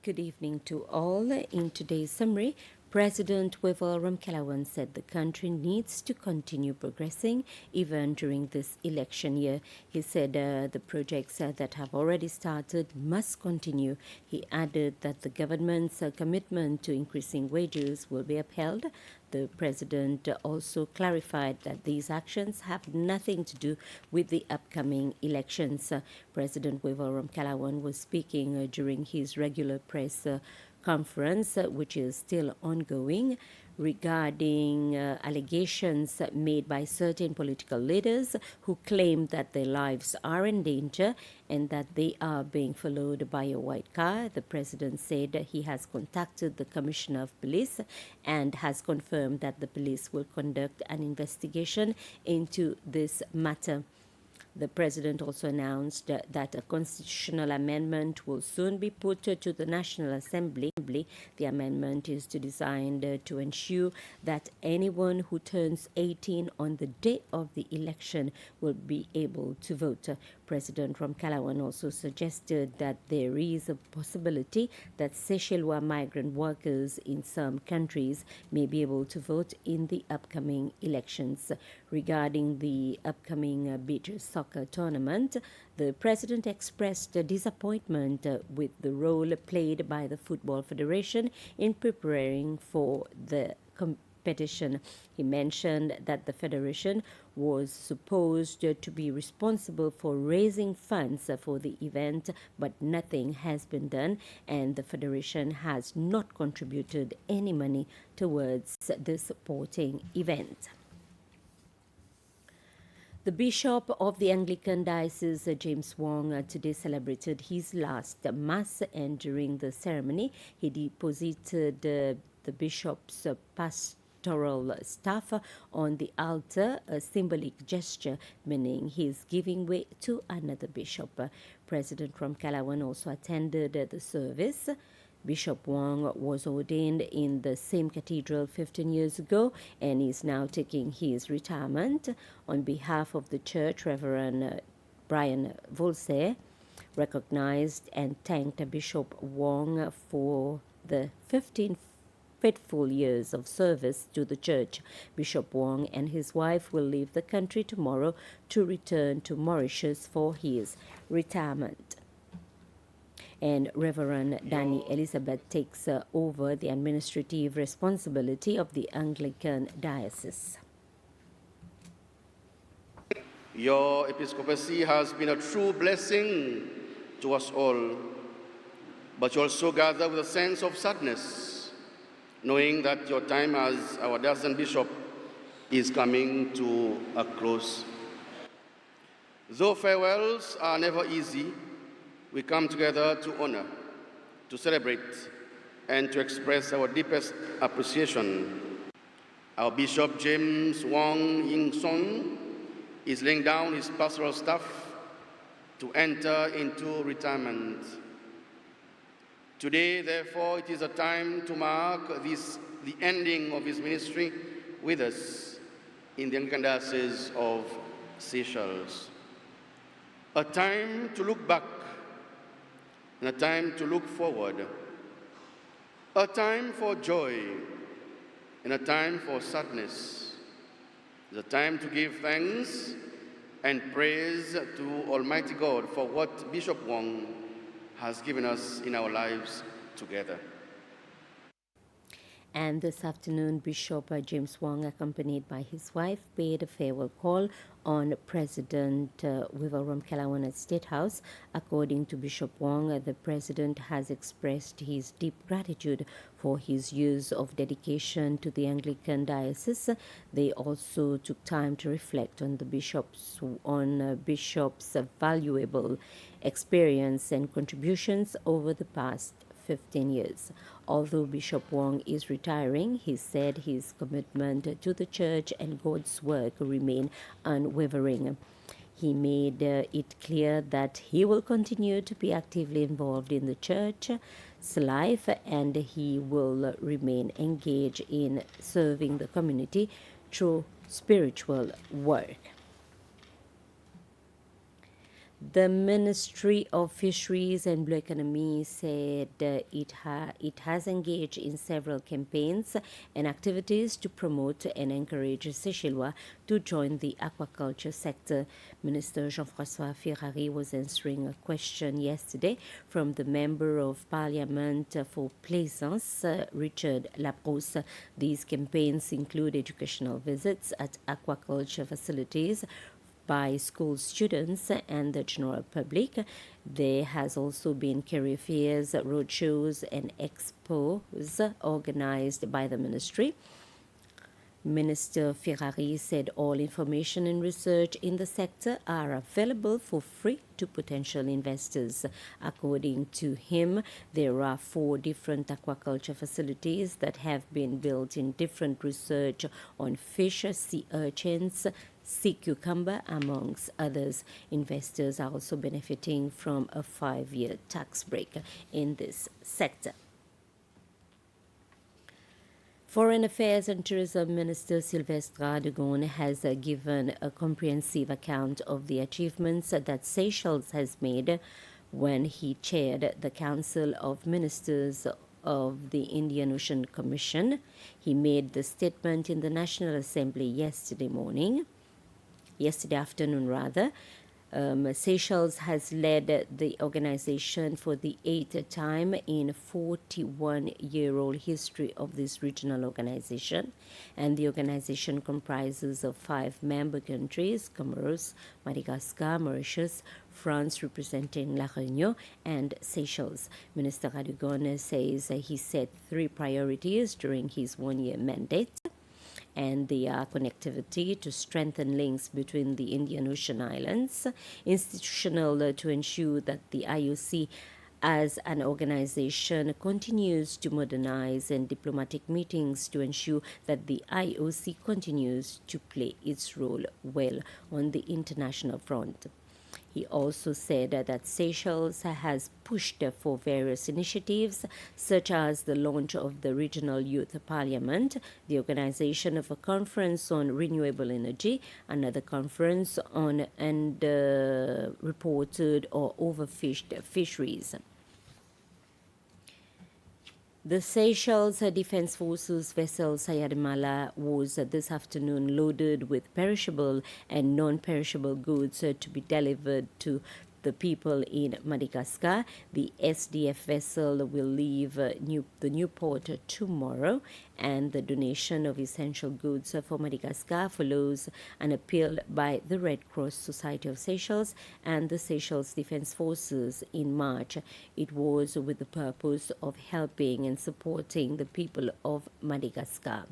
Good evening to all. In today's summary, President Wivel Ramkalawan said the country needs to continue progressing even during this election year. He said the projects that have already started must continue. He added that the government's commitment to increasing wages will be upheld. The president also clarified that these actions have nothing to do with the upcoming elections. President Wivel Ramkalawan was speaking during his regular press conference, which is still ongoing, regarding allegations made by certain political leaders who claim that their lives are in danger and that they are being followed by a white car. The president said he has contacted the commissioner of police and has confirmed that the police will conduct an investigation into this matter. The president also announced that a constitutional amendment will soon be put to the National Assembly. The amendment is designed to ensure that anyone who turns 18 on the day of the election will be able to vote. President Ramkalawan also suggested that there is a possibility that Seychellois migrant workers in some countries may be able to vote in the upcoming elections. Regarding the upcoming beach soccer tournament, the president expressed disappointment with the role played by the Football Federation in preparing for the competition. He mentioned that the federation was supposed to be responsible for raising funds for the event, but nothing has been done, and the federation has not contributed any money towards the sporting event. The Bishop of the Anglican Diocese, James Wong, today celebrated his last Mass, and during the ceremony, he deposited the Bishop's pastoral staff on the altar, a symbolic gesture, meaning he's giving way to another bishop. President Ramkalawan also attended the service. Bishop Wong was ordained in the same cathedral 15 years ago and is now taking his retirement. On behalf of the church, Reverend Brian Volse recognized and thanked Bishop Wong for the 15 faithful years of service to the church. Bishop Wong and his wife will leave the country tomorrow to return to Mauritius for his retirement. And Reverend Danny Elizabeth takes over the administrative responsibility of the Anglican Diocese. Your episcopacy has been a true blessing to us all, but you also gather with a sense of sadness, knowing that your time as our diocesan bishop is coming to a close. Though farewells are never easy, we come together to honor, to celebrate, and to express our deepest appreciation. Our Bishop James Wong Ying Song is laying down his pastoral staff to enter into retirement. Today, therefore, it is a time to mark the ending of his ministry with us in the Anglican Diocese of Seychelles. A time to look back and a time to look forward, a time for joy and a time for sadness. It's a time to give thanks and praise to Almighty God for what Bishop Wong has given us in our lives together. And this afternoon, Bishop James Wong, accompanied by his wife, paid a farewell call on President Wivel Ramkalawan at State House. According to Bishop Wong, the president has expressed his deep gratitude for his years of dedication to the Anglican Diocese. They also took time to reflect on the bishop's valuable experience and contributions over the past 15 years. Although Bishop Wong is retiring, he said his commitment to the church and God's work remain unwavering. He made it clear that he will continue to be actively involved in the church's life, and he will remain engaged in serving the community through spiritual work. The Ministry of Fisheries and Blue Economy said it has engaged in several campaigns and activities to promote and encourage Seychellois to join the aquaculture sector. Minister Jean-François Ferrari was answering a question yesterday from the Member of Parliament for Plaisance, Richard Labrousse. These campaigns include educational visits at aquaculture facilities by school students and the general public. There has also been career fairs, roadshows, and expos organized by the ministry. Minister Ferrari said all information and research in the sector are available for free to potential investors. According to him, there are 4 different aquaculture facilities that have been built in different research on fish, sea urchins, sea cucumber, amongst others. Investors are also benefiting from a 5-year tax break in this sector. Foreign Affairs and Tourism Minister Sylvestre Adegon has given a comprehensive account of the achievements that Seychelles has made when he chaired the Council of Ministers of the Indian Ocean Commission. He made the statement in the National Assembly yesterday afternoon. Seychelles has led the organization for the 8th time in a 41-year-old history of this regional organization, and the organization comprises of 5 member countries: Comoros, Madagascar, Mauritius, France representing La Réunion, and Seychelles. Minister Adegon says he set 3 priorities during his 1-year mandate, and the connectivity to strengthen links between the Indian Ocean islands, institutional to ensure that the IOC as an organization continues to modernize, and diplomatic meetings to ensure that the IOC continues to play its role well on the international front. He also said that Seychelles has pushed for various initiatives, such as the launch of the Regional Youth Parliament, the organization of a conference on renewable energy, another conference on underreported or overfished fisheries. The Seychelles Defense Forces vessel Sayadmala was this afternoon loaded with perishable and non-perishable goods to be delivered to the people in Madagascar. The SDF vessel will leave the new port tomorrow, and the donation of essential goods for Madagascar follows an appeal by the Red Cross Society of Seychelles and the Seychelles Defense Forces in March. It was with the purpose of helping and supporting the people of Madagascar.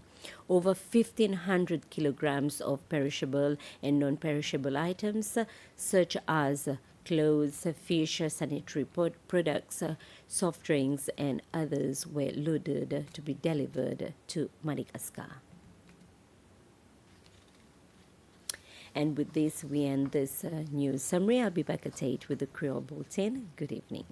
Over 1,500 kilograms of perishable and non-perishable items, such as clothes, fish, sanitary products, soft drinks, and others were loaded to be delivered to Madagascar. And with this, we end this news summary. I'll be back at 8 with the Creole Bulletin. Good evening.